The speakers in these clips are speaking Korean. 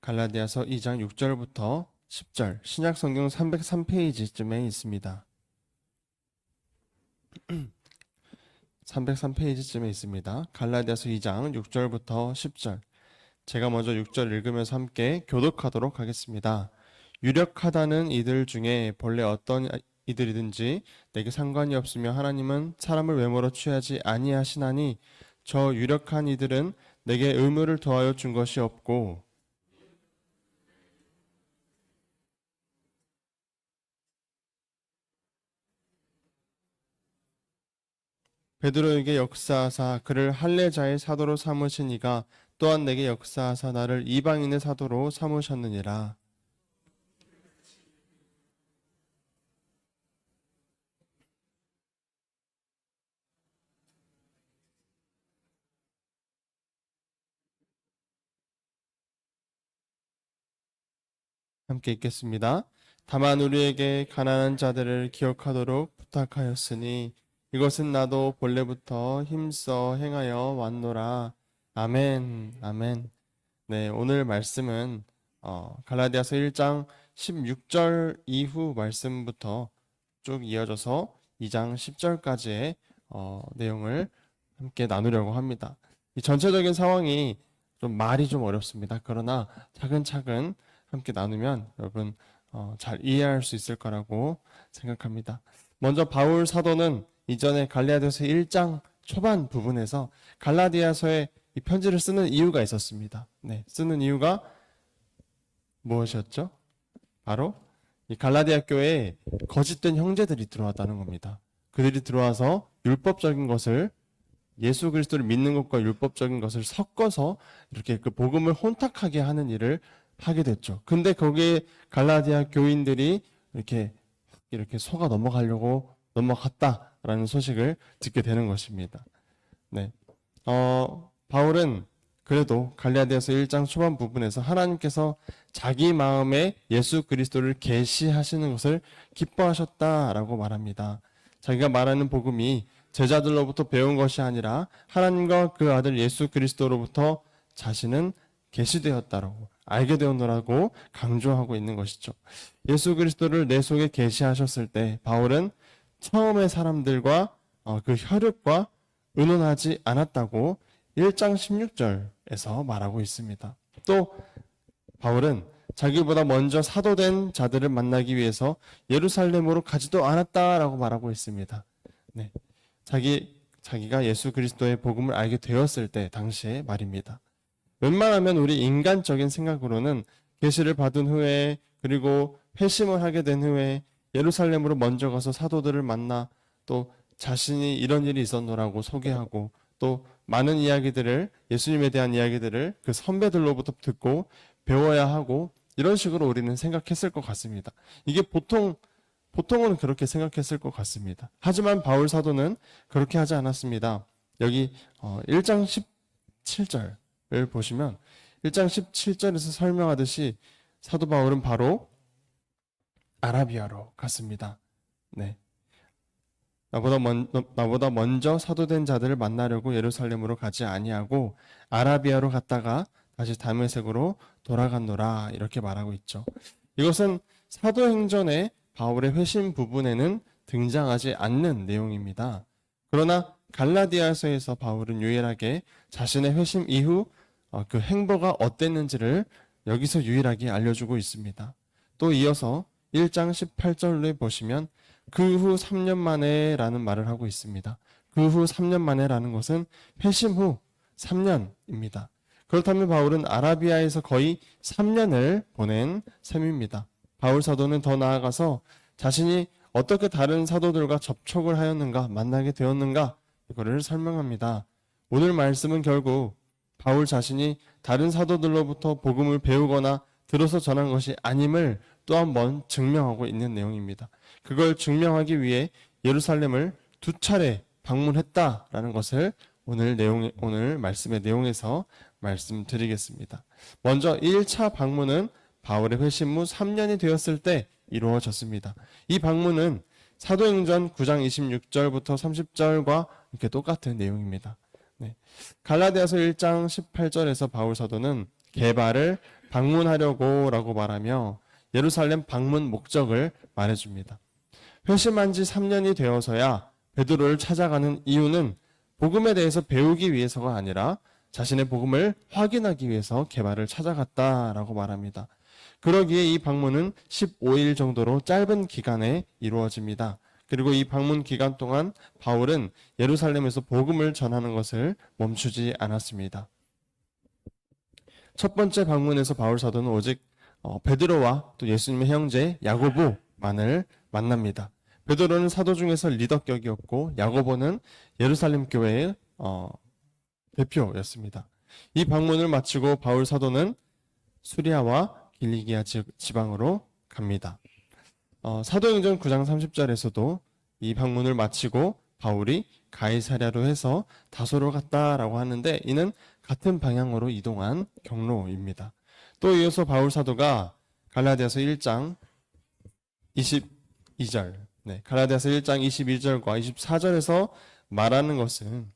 갈라디아서 2장 6절부터 10절, 신약성경 303페이지쯤에 있습니다. 303페이지쯤에 있습니다. 갈라디아서 2장 6절부터 10절. 제가 먼저 6절 읽으면서 함께 교독하도록 하겠습니다. 유력하다는 이들 중에 본래 어떤 이들이든지 내게 상관이 없으며 하나님은 사람을 외모로 취하지 아니하시나니 저 유력한 이들은 내게 의무를 더하여 준 것이 없고 베드로에게 역사하사 그를 할례자의 사도로 삼으신 이가 또한 내게 역사하사 나를 이방인의 사도로 삼으셨느니라. 함께 읽겠습니다. 다만 우리에게 가난한 자들을 기억하도록 부탁하였으니 이것은 나도 본래부터 힘써 행하여 왔노라. 아멘, 아멘. 네, 오늘 말씀은 갈라디아서 1장 16절 이후 말씀부터 쭉 이어져서 2장 10절까지의 내용을 함께 나누려고 합니다. 이 전체적인 상황이 말이 좀 어렵습니다. 그러나 차근차근 함께 나누면 여러분 잘 이해할 수 있을 거라고 생각합니다. 먼저 바울 사도는 이전에 갈라디아서 1장 초반 부분에서 갈라디아서에 이 편지를 쓰는 이유가 있었습니다. 네, 쓰는 이유가 무엇이었죠? 바로 이 갈라디아 교회에 거짓된 형제들이 들어왔다는 겁니다. 그들이 들어와서 율법적인 것을 예수 그리스도를 믿는 것과 율법적인 것을 섞어서 이렇게 그 복음을 혼탁하게 하는 일을 하게 됐죠. 근데 거기에 갈라디아 교인들이 이렇게 속아 넘어갔다라는 소식을 듣게 되는 것입니다. 네. 바울은 그래도 갈라디아서 1장 초반 부분에서 하나님께서 자기 마음에 예수 그리스도를 계시하시는 것을 기뻐하셨다라고 말합니다. 자기가 말하는 복음이 제자들로부터 배운 것이 아니라 하나님과 그 아들 예수 그리스도로부터 자신은 계시되었다라고 알게 되었노라고 강조하고 있는 것이죠. 예수 그리스도를 내 속에 계시하셨을 때 바울은 처음의 사람들과 그 혈육과 의논하지 않았다고 1장 16절에서 말하고 있습니다. 또 바울은 자기보다 먼저 사도된 자들을 만나기 위해서 예루살렘으로 가지도 않았다라고 말하고 있습니다. 네, 자기가 예수 그리스도의 복음을 알게 되었을 때 당시의 말입니다. 웬만하면 우리 인간적인 생각으로는 계시를 받은 후에 그리고 회심을 하게 된 후에 예루살렘으로 먼저 가서 사도들을 만나 또 자신이 이런 일이 있었노라고 소개하고 또 많은 이야기들을 예수님에 대한 이야기들을 그 선배들로부터 듣고 배워야 하고 이런 식으로 우리는 생각했을 것 같습니다. 이게 보통은 그렇게 생각했을 것 같습니다. 하지만 바울 사도는 그렇게 하지 않았습니다. 여기 1장 17절을 보시면 1장 17절에서 설명하듯이 사도 바울은 바로 아라비아로 갔습니다. 네. 나보다 먼저 사도된 자들을 만나려고 예루살렘으로 가지 아니하고 아라비아로 갔다가 다시 다메섹으로 돌아갔노라 이렇게 말하고 있죠. 이것은 사도행전의 바울의 회심 부분에는 등장하지 않는 내용입니다. 그러나 갈라디아서에서 바울은 유일하게 자신의 회심 이후 그 행보가 어땠는지를 여기서 유일하게 알려주고 있습니다. 또 이어서 1장 18절에 보시면 그 후 3년 만에 라는 말을 하고 있습니다. 그 후 3년 만에 라는 것은 회심 후 3년입니다. 그렇다면 바울은 아라비아에서 거의 3년을 보낸 셈입니다. 바울 사도는 더 나아가서 자신이 어떻게 다른 사도들과 접촉을 하였는가, 만나게 되었는가, 이거를 설명합니다. 오늘 말씀은 결국 바울 자신이 다른 사도들로부터 복음을 배우거나 들어서 전한 것이 아님을 또 한 번 증명하고 있는 내용입니다. 그걸 증명하기 위해 예루살렘을 2차례 방문했다라는 것을 오늘 말씀의 내용에서 말씀드리겠습니다. 먼저 1차 방문은 바울의 회심 후 3년이 되었을 때 이루어졌습니다. 이 방문은 사도행전 9장 26절부터 30절과 이렇게 똑같은 내용입니다. 네. 갈라디아서 1장 18절에서 바울 사도는 게바를 방문하려고라고 말하며 예루살렘 방문 목적을 말해줍니다. 회심한 지 3년이 되어서야 베드로를 찾아가는 이유는 복음에 대해서 배우기 위해서가 아니라 자신의 복음을 확인하기 위해서 게바를 찾아갔다라고 말합니다. 그러기에 이 방문은 15일 정도로 짧은 기간에 이루어집니다. 그리고 이 방문 기간 동안 바울은 예루살렘에서 복음을 전하는 것을 멈추지 않았습니다. 첫 번째 방문에서 바울 사도는 오직 베드로와 또 예수님의 형제 야고보만을 만납니다. 베드로는 사도 중에서 리더격이었고 야고보는 예루살렘 교회의 대표였습니다. 이 방문을 마치고 바울 사도는 수리아와 길리기아 지방으로 갑니다. 사도행전 9장 30절에서도 이 방문을 마치고 바울이 가이사랴로 해서 다소로 갔다라고 하는데 이는 같은 방향으로 이동한 경로입니다. 또 이어서 바울 사도가 갈라디아서 1장 22절, 갈라디아서 1장 22절과 24절에서 말하는 것은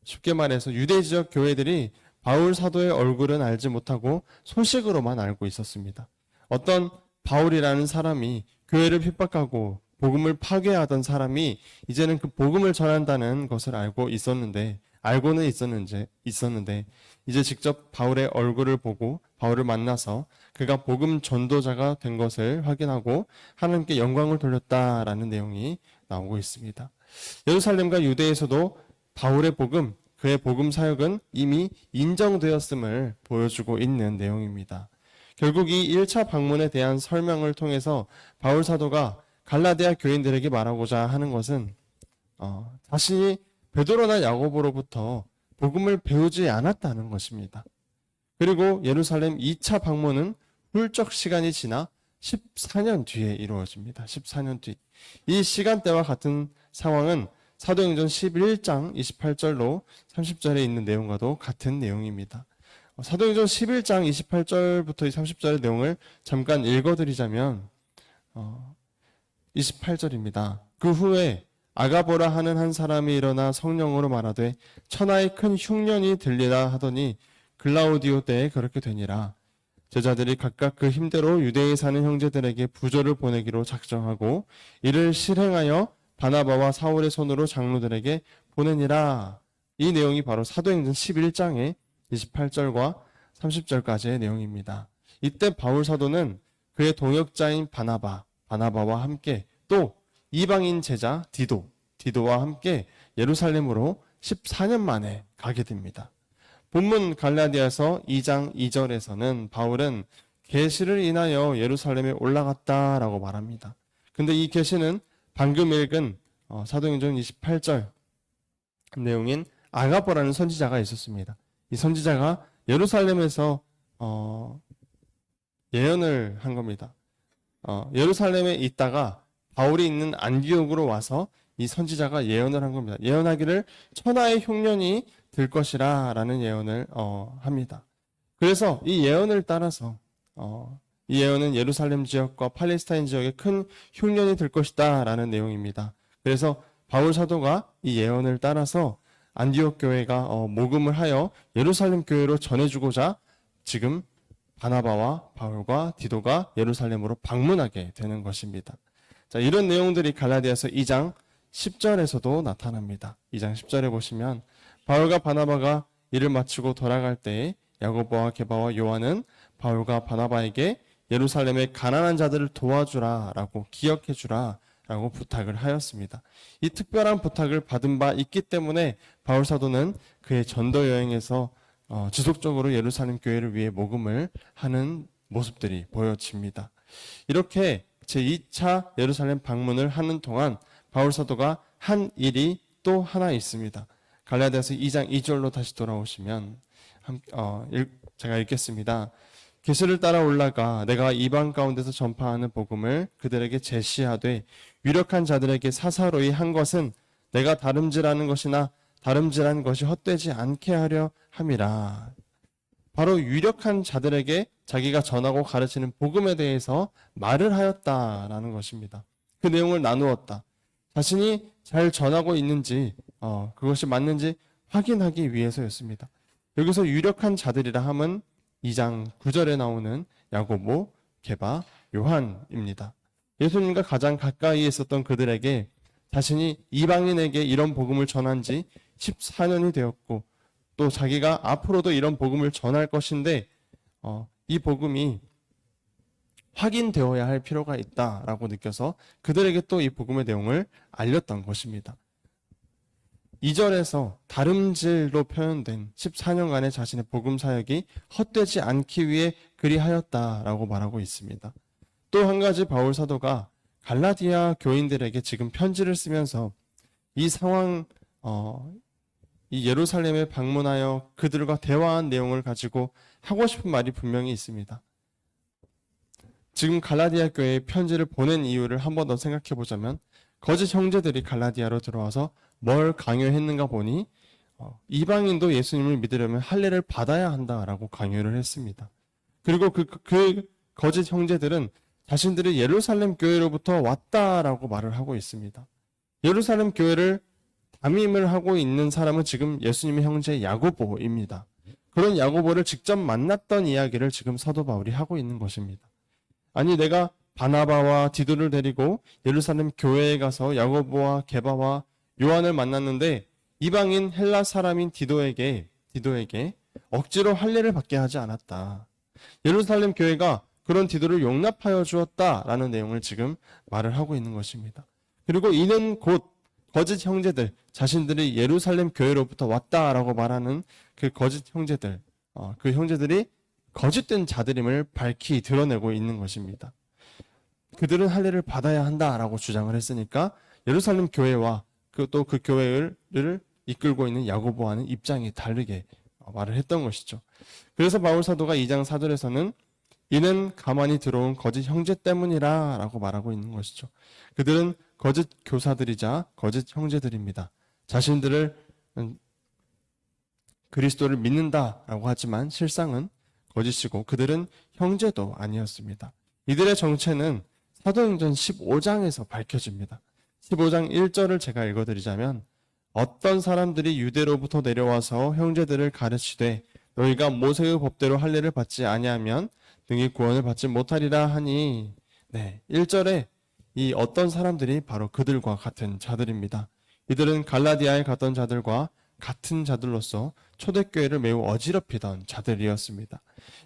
쉽게 말해서 유대 지역 교회들이 바울 사도의 얼굴은 알지 못하고 소식으로만 알고 있었습니다. 어떤 바울이라는 사람이 교회를 핍박하고 복음을 파괴하던 사람이 이제는 그 복음을 전한다는 것을 알고는 있었는데 이제 직접 바울의 얼굴을 보고 바울을 만나서 그가 복음 전도자가 된 것을 확인하고 하나님께 영광을 돌렸다라는 내용이 나오고 있습니다. 예루살렘과 유대에서도 바울의 복음, 그의 복음 사역은 이미 인정되었음을 보여주고 있는 내용입니다. 결국 이 1차 방문에 대한 설명을 통해서 바울 사도가 갈라디아 교인들에게 말하고자 하는 것은 자신이 베드로나 야고보로부터 복음을 배우지 않았다는 것입니다. 그리고 예루살렘 2차 방문은 훌쩍 시간이 지나 14년 뒤에 이루어집니다. 14년 뒤. 이 시간대와 같은 상황은 사도행전 11장 28절로 30절에 있는 내용과도 같은 내용입니다. 사도행전 11장 28절부터 30절의 내용을 잠깐 읽어드리자면 28절입니다. 그 후에 아가보라 하는 한 사람이 일어나 성령으로 말하되 천하의 큰 흉년이 들리라 하더니 글라우디오 때에 그렇게 되니라. 제자들이 각각 그 힘대로 유대에 사는 형제들에게 부조를 보내기로 작정하고 이를 실행하여 바나바와 사울의 손으로 장로들에게 보내니라. 이 내용이 바로 사도행전 11장의 28절과 30절까지의 내용입니다. 이때 바울 사도는 그의 동역자인 바나바와 함께 또 이방인 제자 디도와 함께 예루살렘으로 14년 만에 가게 됩니다. 본문 갈라디아서 2장 2절에서는 바울은 계시를 인하여 예루살렘에 올라갔다라고 말합니다. 근데 이 계시는 방금 읽은 사도행전 28절 내용인 아가보라는 선지자가 있었습니다. 이 선지자가 예루살렘에서 예언을 한 겁니다. 예루살렘에 있다가 바울이 있는 안디옥으로 와서 이 선지자가 예언을 한 겁니다. 예언하기를 천하의 흉년이 들 것이라 라는 예언을 합니다. 그래서 이 예언을 따라서 이 예언은 예루살렘 지역과 팔레스타인 지역에 큰 흉년이 들 것이다 라는 내용입니다. 그래서 바울 사도가 이 예언을 따라서 안디옥 교회가 모금을 하여 예루살렘 교회로 전해주고자 지금 바나바와 바울과 디도가 예루살렘으로 방문하게 되는 것입니다. 자, 이런 내용들이 갈라디아서 2장 10절에서도 나타납니다. 2장 10절에 보시면 바울과 바나바가 일을 마치고 돌아갈 때에 야고보와 게바와 요한은 바울과 바나바에게 예루살렘의 가난한 자들을 도와주라라고 기억해주라라고 부탁을 하였습니다. 이 특별한 부탁을 받은 바 있기 때문에 바울 사도는 그의 전도 여행에서 지속적으로 예루살렘 교회를 위해 모금을 하는 모습들이 보여집니다. 이렇게 제2차 예루살렘 방문을 하는 동안 바울 사도가 한 일이 또 하나 있습니다. 갈라디아서 2장 2절로 다시 돌아오시면 제가 읽겠습니다. 계시를 따라 올라가 내가 이방 가운데서 전파하는 복음을 그들에게 제시하되 유력한 자들에게 사사로이 한 것은 내가 다름질하는 것이나 다름질한 것이 헛되지 않게 하려 함이라. 바로 유력한 자들에게 자기가 전하고 가르치는 복음에 대해서 말을 하였다라는 것입니다. 그 내용을 나누었다. 자신이 잘 전하고 있는지 그것이 맞는지 확인하기 위해서였습니다. 여기서 유력한 자들이라 함은 2장 9절에 나오는 야고보, 게바, 요한입니다. 예수님과 가장 가까이 있었던 그들에게 자신이 이방인에게 이런 복음을 전한 지 14년이 되었고 또 자기가 앞으로도 이런 복음을 전할 것인데 이 복음이 확인되어야 할 필요가 있다라고 느껴서 그들에게 또 이 복음의 내용을 알렸던 것입니다. 2절에서 다름질로 표현된 14년간의 자신의 복음 사역이 헛되지 않기 위해 그리하였다라고 말하고 있습니다. 또 한 가지 바울 사도가 갈라디아 교인들에게 지금 편지를 쓰면서 이 상황, 이 예루살렘에 방문하여 그들과 대화한 내용을 가지고 하고 싶은 말이 분명히 있습니다. 지금 갈라디아 교회에 편지를 보낸 이유를 한 번 더 생각해 보자면 거짓 형제들이 갈라디아로 들어와서 뭘 강요했는가 보니 이방인도 예수님을 믿으려면 할례를 받아야 한다라고 강요를 했습니다. 그리고 그 거짓 형제들은 자신들이 예루살렘 교회로부터 왔다라고 말을 하고 있습니다. 예루살렘 교회를 담임을 하고 있는 사람은 지금 예수님의 형제 야고보입니다. 그런 야고보를 직접 만났던 이야기를 지금 사도 바울이 하고 있는 것입니다. 아니 내가 바나바와 디도를 데리고 예루살렘 교회에 가서 야고보와 게바와 요한을 만났는데 이방인 헬라 사람인 디도에게 억지로 할례를 받게 하지 않았다. 예루살렘 교회가 그런 디도를 용납하여 주었다라는 내용을 지금 말을 하고 있는 것입니다. 그리고 이는 곧 거짓 형제들, 자신들이 예루살렘 교회로부터 왔다라고 말하는 그 거짓 형제들, 그 형제들이 거짓된 자들임을 밝히 드러내고 있는 것입니다. 그들은 할례를 받아야 한다라고 주장을 했으니까 예루살렘 교회와 또 그 교회를 이끌고 있는 야고보와는 입장이 다르게 말을 했던 것이죠. 그래서 바울 사도가 2장 4절에서는 이는 가만히 들어온 거짓 형제 때문이라 라고 말하고 있는 것이죠. 그들은 거짓 교사들이자 거짓 형제들입니다. 자신들을 그리스도를 믿는다라고 하지만 실상은 거짓이고 그들은 형제도 아니었습니다. 이들의 정체는 사도행전 15장에서 밝혀집니다. 15장 1절을 제가 읽어드리자면 어떤 사람들이 유대로부터 내려와서 형제들을 가르치되 너희가 모세의 법대로 할례를 받지 아니하면 등이 구원을 받지 못하리라 하니 1절에 이 어떤 사람들이 바로 그들과 같은 자들입니다. 이들은 갈라디아에 갔던 자들과 같은 자들로서 초대교회를 매우 어지럽히던 자들이었습니다.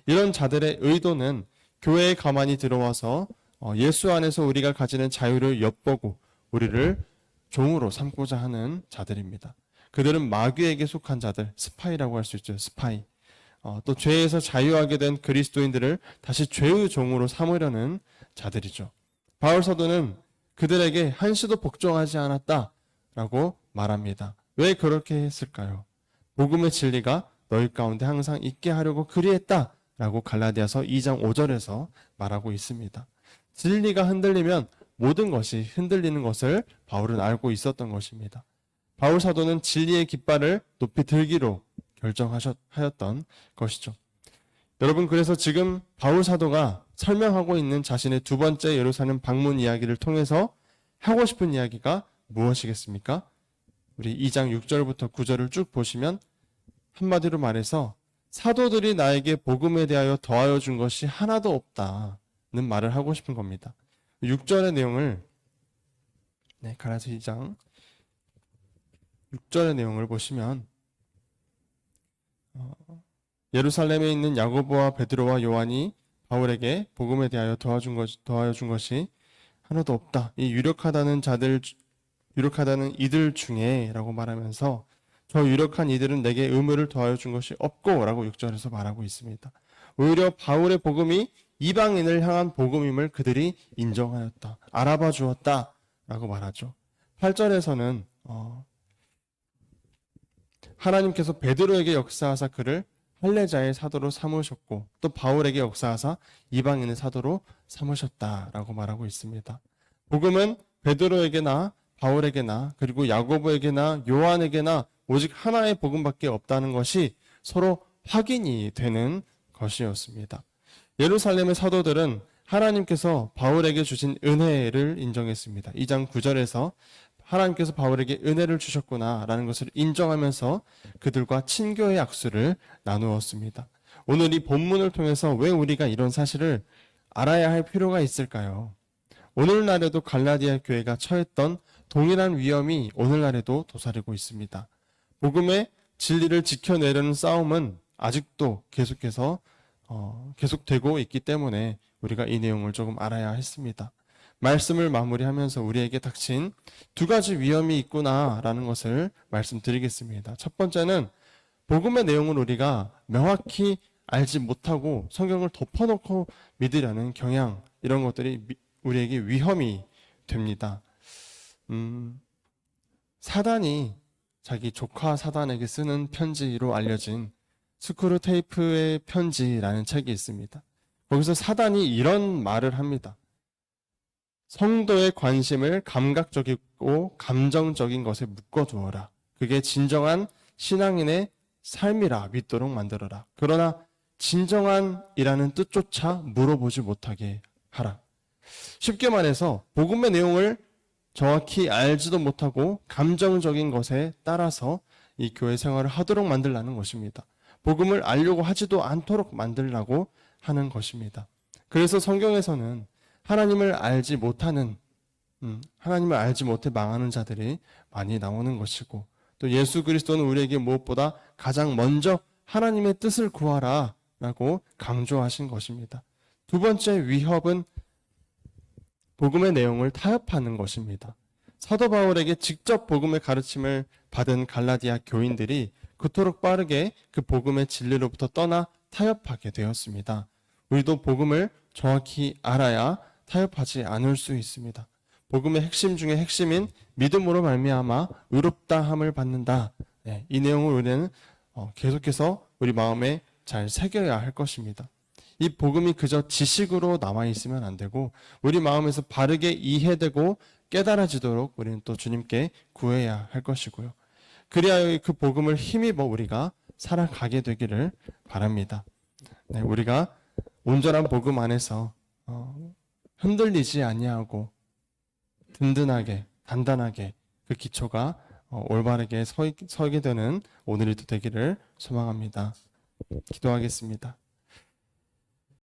이런 자들의 의도는 교회에 가만히 들어와서 예수 안에서 우리가 가지는 자유를 엿보고 우리를 종으로 삼고자 하는 자들입니다. 그들은 마귀에게 속한 자들, 스파이라고 할 수 있죠. 스파이. 또 죄에서 자유하게 된 그리스도인들을 다시 죄의 종으로 삼으려는 자들이죠. 바울 사도는 그들에게 한시도 복종하지 않았다라고 말합니다. 왜 그렇게 했을까요? 복음의 진리가 너희 가운데 항상 있게 하려고 그리했다라고 갈라디아서 2장 5절에서 말하고 있습니다. 진리가 흔들리면 모든 것이 흔들리는 것을 바울은 알고 있었던 것입니다. 바울 사도는 진리의 깃발을 높이 들기로 결정하였던 것이죠. 여러분, 그래서 지금 바울 사도가 설명하고 있는 자신의 두 번째 예루살렘 방문 이야기를 통해서 하고 싶은 이야기가 무엇이겠습니까? 우리 2장 6절부터 9절을 쭉 보시면 한마디로 말해서 사도들이 나에게 복음에 대하여 더하여 준 것이 하나도 없다는 말을 하고 싶은 겁니다. 6절의 내용을 갈라디아 2장 6절의 내용을 보시면 예루살렘에 있는 야고보와 베드로와 요한이 바울에게 복음에 대하여 더하여 준 것이 하나도 없다. 이 유력하다는 이들 중에 라고 말하면서 저 유력한 이들은 내게 의무를 더하여 준 것이 없고 라고 6절에서 말하고 있습니다. 오히려 바울의 복음이 이방인을 향한 복음임을 그들이 인정하였다. 알아봐 주었다 라고 말하죠. 8절에서는 하나님께서 베드로에게 역사하사 그를 할례자의 사도로 삼으셨고 또 바울에게 역사하사 이방인의 사도로 삼으셨다라고 말하고 있습니다. 복음은 베드로에게나 바울에게나 그리고 야고보에게나 요한에게나 오직 하나의 복음밖에 없다는 것이 서로 확인이 되는 것이었습니다. 예루살렘의 사도들은 하나님께서 바울에게 주신 은혜를 인정했습니다. 2장 9절에서 하나님께서 바울에게 은혜를 주셨구나라는 것을 인정하면서 그들과 친교의 악수를 나누었습니다. 오늘 이 본문을 통해서 왜 우리가 이런 사실을 알아야 할 필요가 있을까요? 오늘날에도 갈라디아 교회가 처했던 동일한 위험이 오늘날에도 도사리고 있습니다. 복음의 진리를 지켜내려는 싸움은 아직도 계속해서 계속되고 있기 때문에 우리가 이 내용을 조금 알아야 했습니다. 말씀을 마무리하면서 우리에게 닥친 두 가지 위험이 있구나라는 것을 말씀드리겠습니다. 첫 번째는 복음의 내용을 우리가 명확히 알지 못하고 성경을 덮어놓고 믿으려는 경향, 이런 것들이 우리에게 위험이 됩니다. 사단이 자기 조카 사단에게 쓰는 편지로 알려진 스크루테이프의 편지라는 책이 있습니다. 거기서 사단이 이런 말을 합니다. 성도의 관심을 감각적이고 감정적인 것에 묶어두어라. 그게 진정한 신앙인의 삶이라 믿도록 만들어라. 그러나 진정한이라는 뜻조차 물어보지 못하게 하라. 쉽게 말해서 복음의 내용을 정확히 알지도 못하고 감정적인 것에 따라서 이 교회 생활을 하도록 만들라는 것입니다. 복음을 알려고 하지도 않도록 만들라고 하는 것입니다. 그래서 성경에서는 하나님을 알지 못하는, 하나님을 알지 못해 망하는 자들이 많이 나오는 것이고, 또 예수 그리스도는 우리에게 무엇보다 가장 먼저 하나님의 뜻을 구하라 라고 강조하신 것입니다. 두 번째 위협은 복음의 내용을 타협하는 것입니다. 사도 바울에게 직접 복음의 가르침을 받은 갈라디아 교인들이 그토록 빠르게 그 복음의 진리로부터 떠나 타협하게 되었습니다. 우리도 복음을 정확히 알아야 타협하지 않을 수 있습니다. 복음의 핵심 중에 핵심인 믿음으로 말미암아 의롭다함을 받는다. 이 내용을 우리는 계속해서 우리 마음에 잘 새겨야 할 것입니다. 이 복음이 그저 지식으로 남아 있으면 안 되고 우리 마음에서 바르게 이해되고 깨달아지도록 우리는 또 주님께 구해야 할 것이고요. 그리하여 그 복음을 힘입어 우리가 살아가게 되기를 바랍니다. 우리가 온전한 복음 안에서 흔들리지 아니하고 든든하게 단단하게 그 기초가 올바르게 서게 되는 오늘이 되기를 소망합니다. 기도하겠습니다.